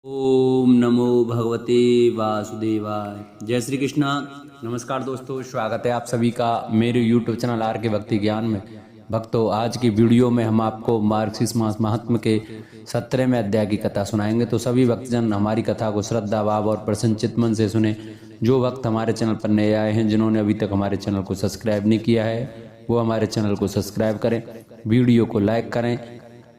ओम नमो भगवते वासुदेवाय। जय श्री कृष्णा। नमस्कार दोस्तों, स्वागत है आप सभी का मेरे यूट्यूब चैनल आर के भक्ति ज्ञान में। भक्तों, आज की वीडियो में हम आपको मार्गशीर्ष मास महात्म्य के 17वें अध्याय की कथा सुनाएंगे। तो सभी भक्तजन हमारी कथा को श्रद्धा भाव और प्रसन्न चित्त मन से सुने। जो भक्त हमारे चैनल पर नए आए हैं, जिन्होंने अभी तक हमारे चैनल को सब्सक्राइब नहीं किया है, वो हमारे चैनल को सब्सक्राइब करें, वीडियो को लाइक करें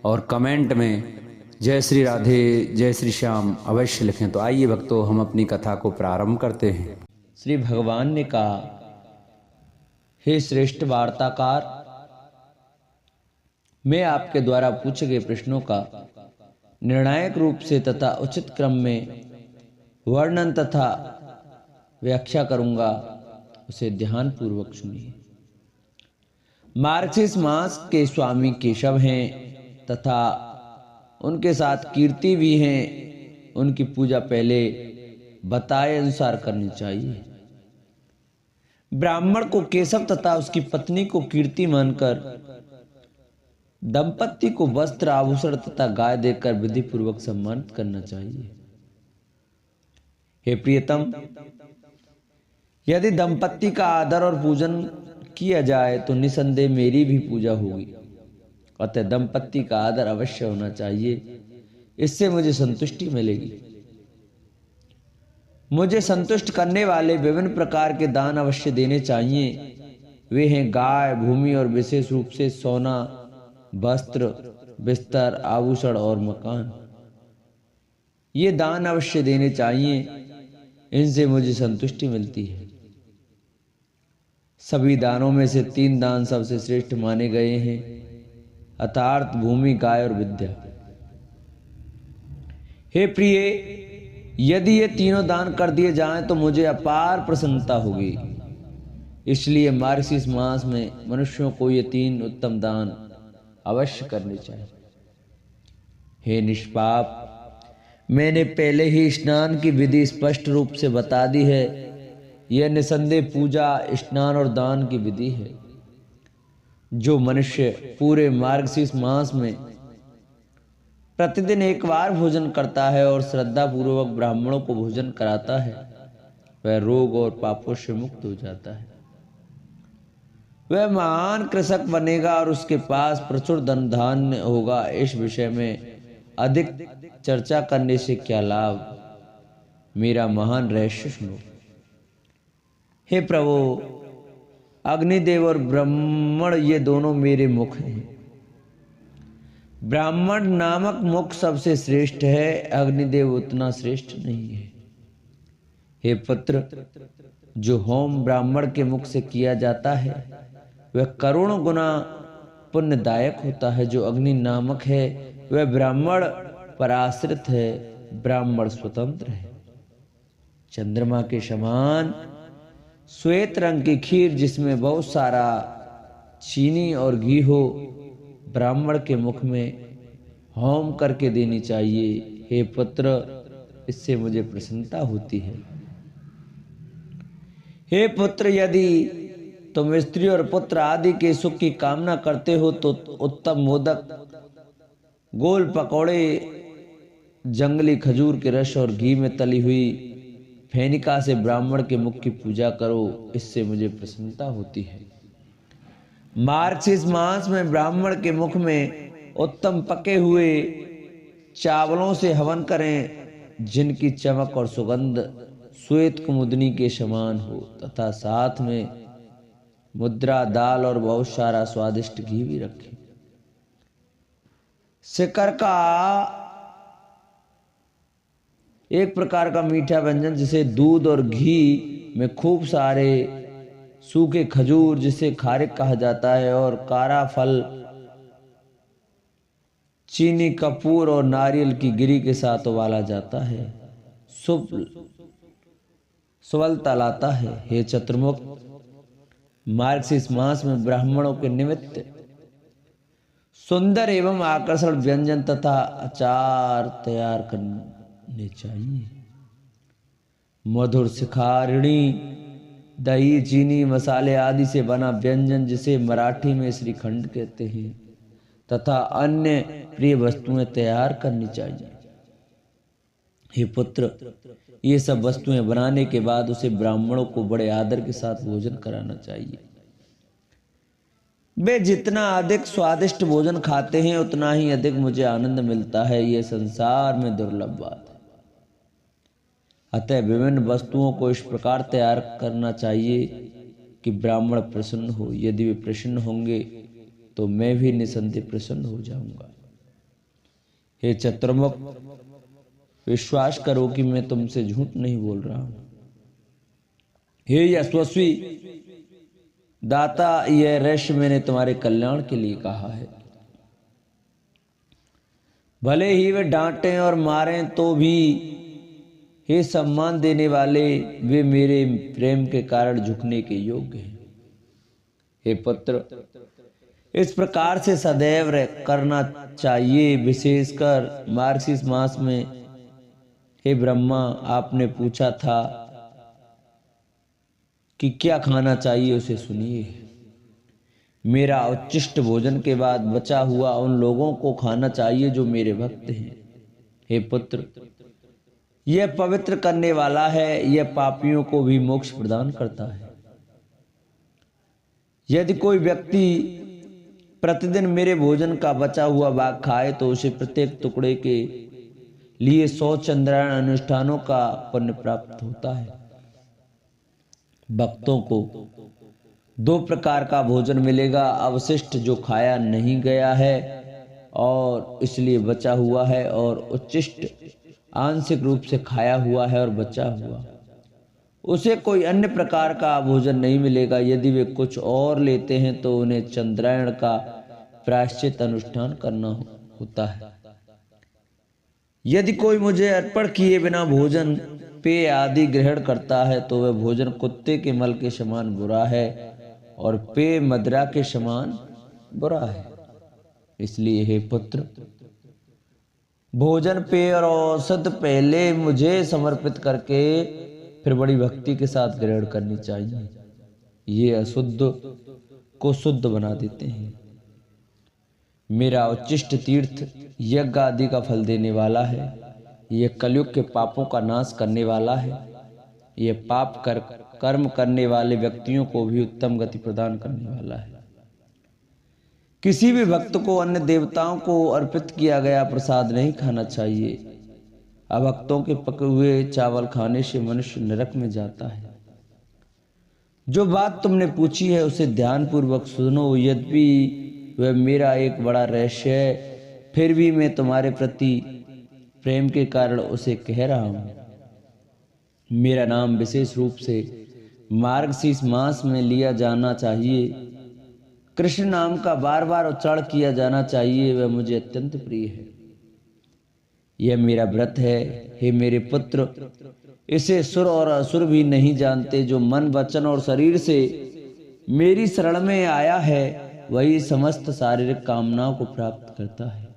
और कमेंट में जय श्री राधे जय श्री श्याम अवश्य लिखें। तो आइए भक्तों, हम अपनी कथा को प्रारंभ करते हैं। श्री भगवान ने कहा, हे श्रेष्ठ वार्ताकार, मैं आपके द्वारा पूछे गए प्रश्नों का निर्णायक रूप से तथा उचित क्रम में वर्णन तथा व्याख्या करूंगा, उसे ध्यान पूर्वक सुनिए। मार्गशीर्ष मास के स्वामी केशव हैं तथा उनके साथ कीर्ति भी हैं। उनकी पूजा पहले बताए अनुसार करनी चाहिए। ब्राह्मण को केशव तथा उसकी पत्नी को कीर्ति मानकर दंपत्ति को वस्त्र आभूषण तथा गाय देकर विधि पूर्वक सम्मानित करना चाहिए। हे प्रियतम, यदि दंपत्ति का आदर और पूजन किया जाए तो निसंदेह मेरी भी पूजा होगी। अतः दंपत्ति का आदर अवश्य होना चाहिए, इससे मुझे संतुष्टि मिलेगी। मुझे संतुष्ट करने वाले विभिन्न प्रकार के दान अवश्य देने चाहिए। वे हैं गाय, भूमि और विशेष रूप से सोना, वस्त्र, बिस्तर, आभूषण और मकान। ये दान अवश्य देने चाहिए, इनसे मुझे संतुष्टि मिलती है। सभी दानों में से 3 दान सबसे श्रेष्ठ माने गए हैं, अर्थात भूमि, गाय और विद्या। हे प्रिय, यदि ये तीनों दान कर दिए जाएं तो मुझे अपार प्रसन्नता होगी। इसलिए मार्गशीर्ष मास में मनुष्यों को ये 3 उत्तम दान अवश्य करने चाहिए। हे निष्पाप, मैंने पहले ही स्नान की विधि स्पष्ट रूप से बता दी है। यह निसंदेह पूजा, स्नान और दान की विधि है। जो मनुष्य पूरे मार्गशीर्ष मास में प्रतिदिन एक बार भोजन करता है और श्रद्धा पूर्वक ब्राह्मणों को भोजन कराता है, वह रोग और पापों से मुक्त हो जाता है। वह महान कृषक बनेगा और उसके पास प्रचुर धन धान्य होगा। इस विषय में अधिक चर्चा करने से क्या लाभ, मेरा महान रहस्य सुनो। हे प्रभु, अग्निदेव और ब्राह्मण ये दोनों मेरे मुख हैं। ब्राह्मण नामक मुख सबसे श्रेष्ठ है, अग्निदेव उतना श्रेष्ठ नहीं है। हे पुत्र, जो होम ब्राह्मण के मुख से किया जाता है वह करोड़ों गुना पुण्यदायक होता है। जो अग्नि नामक है वह ब्राह्मण पर आश्रित है, ब्राह्मण स्वतंत्र है। चंद्रमा के समान श्वेत रंग की खीर जिसमें बहुत सारा चीनी और घी हो, ब्राह्मण के मुख में होम करके देनी चाहिए। हे पुत्र, इससे मुझे प्रसन्नता होती है। हे पुत्र, यदि तुम स्त्री और पुत्र आदि के सुख की कामना करते हो तो उत्तम मोदक, गोल पकौड़े, जंगली खजूर के रस और घी में तली हुई फेनिका से ब्राह्मण के मुख की पूजा करो, इससे मुझे प्रसन्नता होती है। मार्गशीर्ष मास में ब्राह्मण के मुख में उत्तम पके हुए चावलों से हवन करें, जिनकी चमक और सुगंध श्वेत कुमुदनी के समान हो, तथा साथ में मुद्रा, दाल और बहुत सारा स्वादिष्ट घी भी रखें। शिकर का एक प्रकार का मीठा व्यंजन, जिसे दूध और घी में खूब सारे सूखे खजूर, जिसे खारिक कहा जाता है, और कारा फल, चीनी, कपूर और नारियल की गिरी के साथ उबाला जाता है, सुबलता लाता है। हे चतुर्मुख, मार्गशीर्ष मास में ब्राह्मणों के निमित्त सुंदर एवं आकर्षण व्यंजन तथा अचार तैयार करने चाहिए। मधुर, शिखारिणी, दही, चीनी, मसाले आदि से बना व्यंजन, जिसे मराठी में श्रीखंड कहते हैं, तथा अन्य प्रिय वस्तुएं तैयार करनी चाहिए। हे पुत्र, ये सब वस्तुएं बनाने के बाद उसे ब्राह्मणों को बड़े आदर के साथ भोजन कराना चाहिए। वे जितना अधिक स्वादिष्ट भोजन खाते हैं उतना ही अधिक मुझे आनंद मिलता है। यह संसार में दुर्लभ बात है। अतः विभिन्न वस्तुओं को इस प्रकार तैयार करना चाहिए कि ब्राह्मण प्रसन्न हो। यदि वे प्रसन्न होंगे तो मैं भी निसंदेह प्रसन्न हो जाऊंगा। हे चतुर्मुख, विश्वास करो कि मैं तुमसे झूठ नहीं बोल रहा हूं। हे यशस्वी दाता, यह रहस्य मैंने तुम्हारे कल्याण के लिए कहा है। भले ही वे डांटें और मारें तो भी हे सम्मान देने वाले, वे मेरे प्रेम के कारण झुकने के योग्य हैं। हे पुत्र, इस प्रकार से सदैव करना चाहिए, विशेषकर मार्गशीर्ष मास में। हे ब्रह्मा, आपने पूछा था कि क्या खाना चाहिए, उसे सुनिए। मेरा उच्चिष्ट भोजन के बाद बचा हुआ उन लोगों को खाना चाहिए जो मेरे भक्त हैं। हे पुत्र, यह पवित्र करने वाला है, यह पापियों को भी मोक्ष प्रदान करता है। यदि कोई व्यक्ति प्रतिदिन मेरे भोजन का बचा हुआ भाग खाए तो उसे प्रत्येक टुकड़े के लिए 100 चंद्रायण अनुष्ठानों का पुण्य प्राप्त होता है। भक्तों को 2 प्रकार का भोजन मिलेगा, अवशिष्ट जो खाया नहीं गया है और इसलिए बचा हुआ है, और उच्चिष्ट आंशिक रूप से खाया हुआ है और बचा हुआ। उसे कोई अन्य प्रकार का भोजन नहीं मिलेगा। यदि वे कुछ और लेते हैं तो उन्हें चंद्रायण का प्रायश्चित अनुष्ठान करना होता है। यदि कोई मुझे अर्पण किए बिना भोजन पेय आदि ग्रहण करता है तो वह भोजन कुत्ते के मल के समान बुरा है और पेय मदिरा के समान बुरा है। इसलिए हे पुत्र, भोजन पेय और औषध पहले मुझे समर्पित करके फिर बड़ी भक्ति के साथ ग्रहण करनी चाहिए। ये अशुद्ध को शुद्ध बना देते हैं। मेरा उच्चिष्ट तीर्थ यज्ञ आदि का फल देने वाला है। यह कलयुग के पापों का नाश करने वाला है। यह पाप कर्म करने वाले व्यक्तियों को भी उत्तम गति प्रदान करने वाला है। किसी भी भक्त को अन्य देवताओं को अर्पित किया गया प्रसाद नहीं खाना चाहिए। अभक्तों के पके हुए चावल खाने से मनुष्य नरक में जाता है। जो बात तुमने पूछी है उसे ध्यान पूर्वक सुनो। यद्यपि वह मेरा एक बड़ा रहस्य है, फिर भी मैं तुम्हारे प्रति प्रेम के कारण उसे कह रहा हूं। मेरा नाम विशेष रूप से मार्गशीर्ष मास में लिया जाना चाहिए। कृष्ण नाम का बार बार उच्चारण किया जाना चाहिए। वह मुझे अत्यंत प्रिय है। यह मेरा व्रत है। हे मेरे पुत्र, इसे सुर और असुर भी नहीं जानते। जो मन वचन और शरीर से मेरी शरण में आया है वही समस्त शारीरिक कामनाओं को प्राप्त करता है।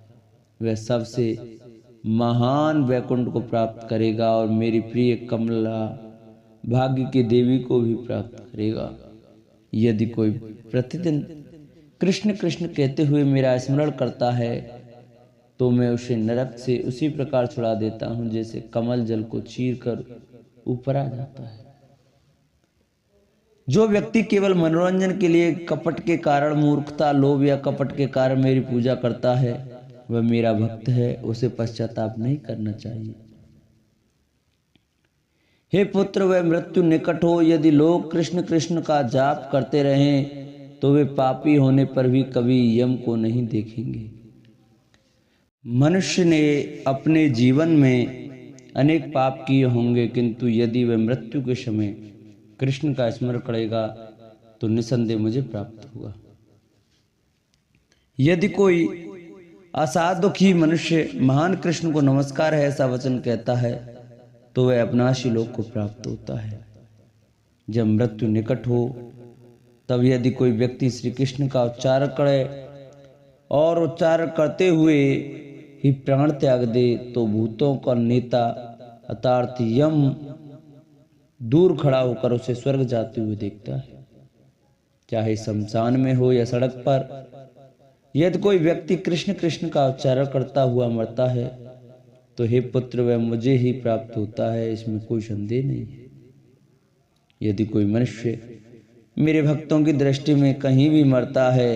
वह सबसे महान वैकुंठ को प्राप्त करेगा और मेरी प्रिय कमला भाग्य की देवी को भी प्राप्त करेगा। यदि कोई प्रतिदिन कृष्ण कृष्ण कहते हुए मेरा स्मरण करता है तो मैं उसे नरक से उसी प्रकार छुड़ा देता हूं जैसे कमल जल को चीर कर ऊपर आ जाता है। जो व्यक्ति केवल मनोरंजन के लिए कपट के कारण, मूर्खता, लोभ या कपट के कारण मेरी पूजा करता है वह मेरा भक्त है। उसे पश्चाताप नहीं करना चाहिए। हे पुत्र, वह मृत्यु निकट हो। यदि लोग कृष्ण कृष्ण का जाप करते रहें तो वे पापी होने पर भी कभी यम को नहीं देखेंगे। मनुष्य ने अपने जीवन में अनेक पाप किए होंगे, किंतु यदि वह मृत्यु के समय कृष्ण का स्मरण करेगा तो निसंदेह मुझे प्राप्त होगा। यदि कोई असाधुखी मनुष्य महान कृष्ण को नमस्कार है ऐसा वचन कहता है तो वह अविनाशी लोक को प्राप्त होता है। जब मृत्यु निकट हो तब यदि कोई व्यक्ति श्री कृष्ण का उच्चारण करे और उच्चारण करते हुए ही प्राण त्याग दे तो भूतों का नेता अर्थात यम दूर खड़ा होकर उसे स्वर्ग जाते हुए देखता है, चाहे शमशान में हो या सड़क पर। यदि कोई व्यक्ति कृष्ण कृष्ण का उच्चारण करता हुआ मरता है तो हे पुत्र वह मुझे ही प्राप्त होता है, इसमें कोई संदेह नहीं है। यदि कोई मनुष्य मेरे भक्तों की दृष्टि में कहीं भी मरता है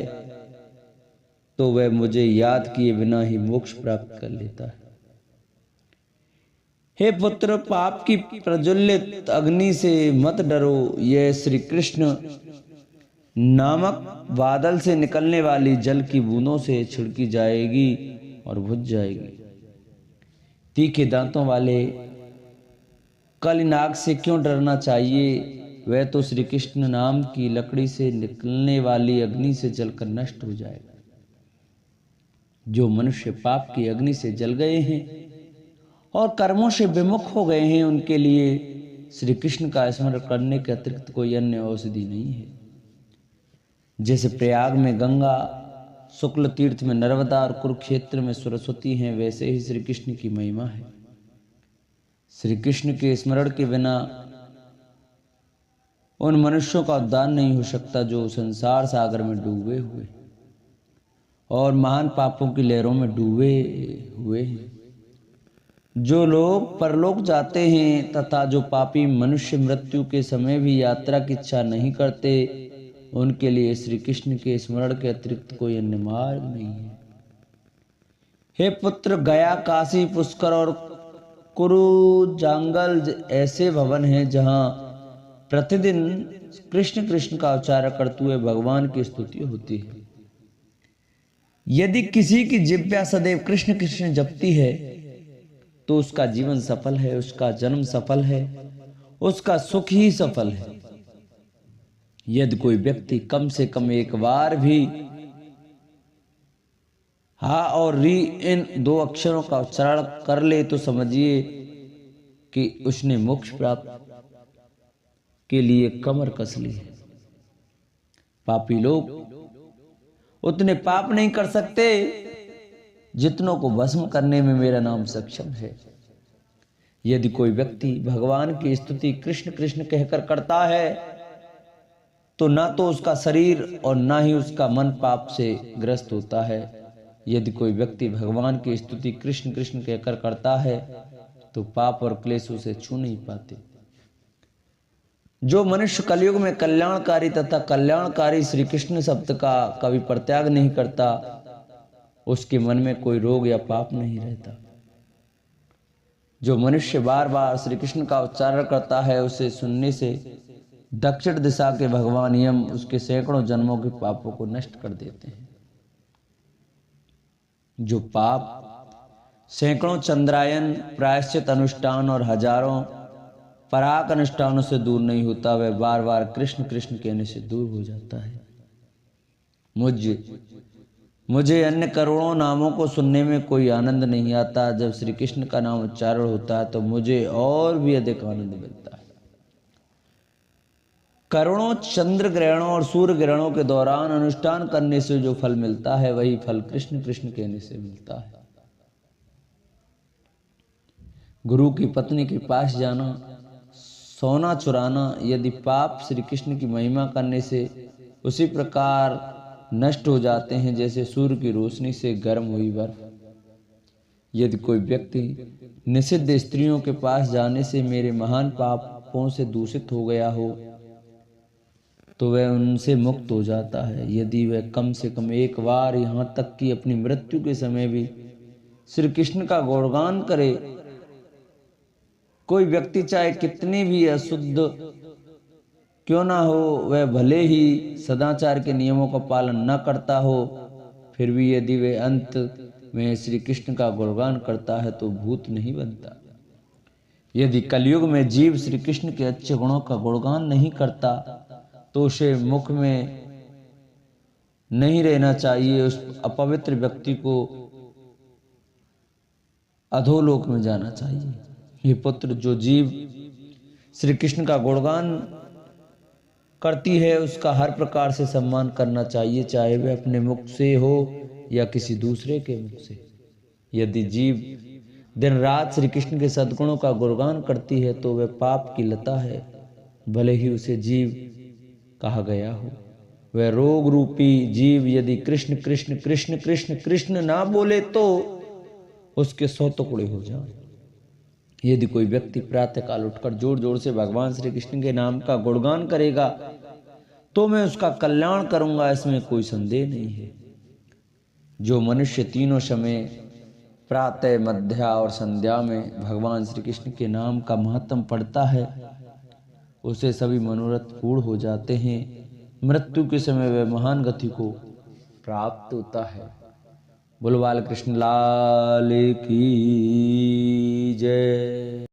तो वह मुझे याद किए बिना ही मोक्ष प्राप्त कर लेता है। हे पुत्र, पाप की प्रज्वलित अग्नि से मत डरो। यह श्री कृष्ण नामक बादल से निकलने वाली जल की बूंदों से छिड़की जाएगी और बुझ जाएगी। तीखे दांतों वाले कालीनाग से क्यों डरना चाहिए? वह तो श्री कृष्ण नाम की लकड़ी से निकलने वाली अग्नि से जलकर नष्ट हो जाएगा। जो मनुष्य पाप की अग्नि से जल गए हैं और कर्मों से विमुख हो गए हैं, उनके लिए श्री कृष्ण का स्मरण करने के अतिरिक्त कोई अन्य औषधि नहीं है। जैसे प्रयाग में गंगा, शुक्ल तीर्थ में नर्मदा और कुरुक्षेत्र में सरस्वती हैं, वैसे ही श्री कृष्ण की महिमा है। श्री कृष्ण के स्मरण के बिना उन मनुष्यों का उद्धार नहीं हो सकता जो संसार सागर में डूबे हुए और महान पापों की लहरों में डूबे हुए हैं। जो लोग परलोक जाते हैं तथा जो पापी मनुष्य मृत्यु के समय भी यात्रा की इच्छा नहीं करते, उनके लिए श्री कृष्ण के स्मरण के अतिरिक्त कोई अन्य मार्ग नहीं है। हे पुत्र, गया, काशी, पुष्कर और कुरु जांगल ऐसे भवन हैं जहां प्रतिदिन कृष्ण कृष्ण का उच्चारण करते हुए भगवान की स्तुति होती है। यदि किसी की जिह्वा सदैव कृष्ण कृष्ण जपती है तो उसका जीवन सफल है, उसका जन्म सफल है, उसका सुख ही सफल है। यदि कोई व्यक्ति कम से कम एक बार भी हा और री इन दो अक्षरों का उच्चारण कर ले तो समझिए कि उसने मोक्ष प्राप्त के लिए कमर कस ली है। पापी लोग उतने पाप नहीं कर सकते जितनों को भस्म करने में मेरा नाम सक्षम है। यदि कोई व्यक्ति भगवान की स्तुति कृष्ण कृष्ण कहकर करता है तो ना तो उसका शरीर और ना ही उसका मन पाप से ग्रस्त होता है। यदि कोई व्यक्ति भगवान की स्तुति कृष्ण कृष्ण कहकर करता है तो पाप और क्लेश उसे छू नहीं पाते। जो मनुष्य कलयुग में कल्याणकारी तथा कल्याणकारी श्री कृष्ण शब्द का कभी परित्याग नहीं करता, उसके मन में कोई रोग या पाप नहीं रहता। जो मनुष्य बार बार श्री कृष्ण का उच्चारण करता है, उसे सुनने से दक्षिण दिशा के भगवान यम उसके सैकड़ों जन्मों के पापों को नष्ट कर देते हैं। जो पाप सैकड़ों चंद्रायन, प्रायश्चित अनुष्ठान और हजारों पराक अनुष्ठानों से दूर नहीं होता, वह बार बार कृष्ण कृष्ण कहने से दूर हो जाता है। मुझे अन्य करोड़ों नामों को सुनने में कोई आनंद नहीं आता। जब श्री कृष्ण का नाम उच्चारण होता है तो मुझे और भी अधिक आनंद मिलता है। करोड़ों चंद्र ग्रहणों और सूर्य ग्रहणों के दौरान अनुष्ठान करने से जो फल मिलता है, वही फल कृष्ण कृष्ण कहने से मिलता है। गुरु की पत्नी के पास जाना, सोना चुराना यदि पाप श्री कृष्ण की महिमा करने से उसी प्रकार नष्ट हो जाते हैं जैसे सूर्य की रोशनी से गर्म हुई बर्फ। यदि कोई व्यक्ति निषिद्ध स्त्रियों के पास जाने से मेरे महान पापों से दूषित हो गया हो तो वह उनसे मुक्त हो जाता है। यदि वह कम से कम एक बार, यहाँ तक कि अपनी मृत्यु के समय भी श्री कृष्ण का गुणगान करे, कोई व्यक्ति चाहे कितनी भी अशुद्ध क्यों ना हो, वह भले ही सदाचार के नियमों का पालन न करता हो, फिर भी यदि वह अंत में श्री कृष्ण का गुणगान करता है तो भूत नहीं बनता। यदि कलयुग में जीव श्री कृष्ण के अच्छे गुणों का गुणगान नहीं करता तो उसे मुख में नहीं रहना चाहिए। उस अपवित्र व्यक्ति को अधोलोक में जाना चाहिए। ये पुत्र, जो जीव श्री कृष्ण का गुणगान करती है उसका हर प्रकार से सम्मान करना चाहिए, चाहे वह अपने मुख से हो या किसी दूसरे के मुख से। यदि जीव दिन रात श्री कृष्ण के सद्गुणों का गुणगान करती है तो वह पाप की लता है, भले ही उसे जीव कहा गया हो। वह रोग रूपी जीव यदि कृष्ण कृष्ण कृष्ण कृष्ण कृष्ण ना बोले तो उसके 100 टुकड़े हो जाएं। यदि कोई व्यक्ति प्रातःकाल उठकर जोर जोर से भगवान श्री कृष्ण के नाम का गुणगान करेगा तो मैं उसका कल्याण करूंगा, इसमें कोई संदेह नहीं है। जो मनुष्य तीनों समय प्रातः, मध्या और संध्या में भगवान श्री कृष्ण के नाम का महात्म पढ़ता है उसे सभी मनोरथ पूर्ण हो जाते हैं। मृत्यु के समय वह महान गति को प्राप्त होता है। बोलो बाल कृष्ण लाल की जय।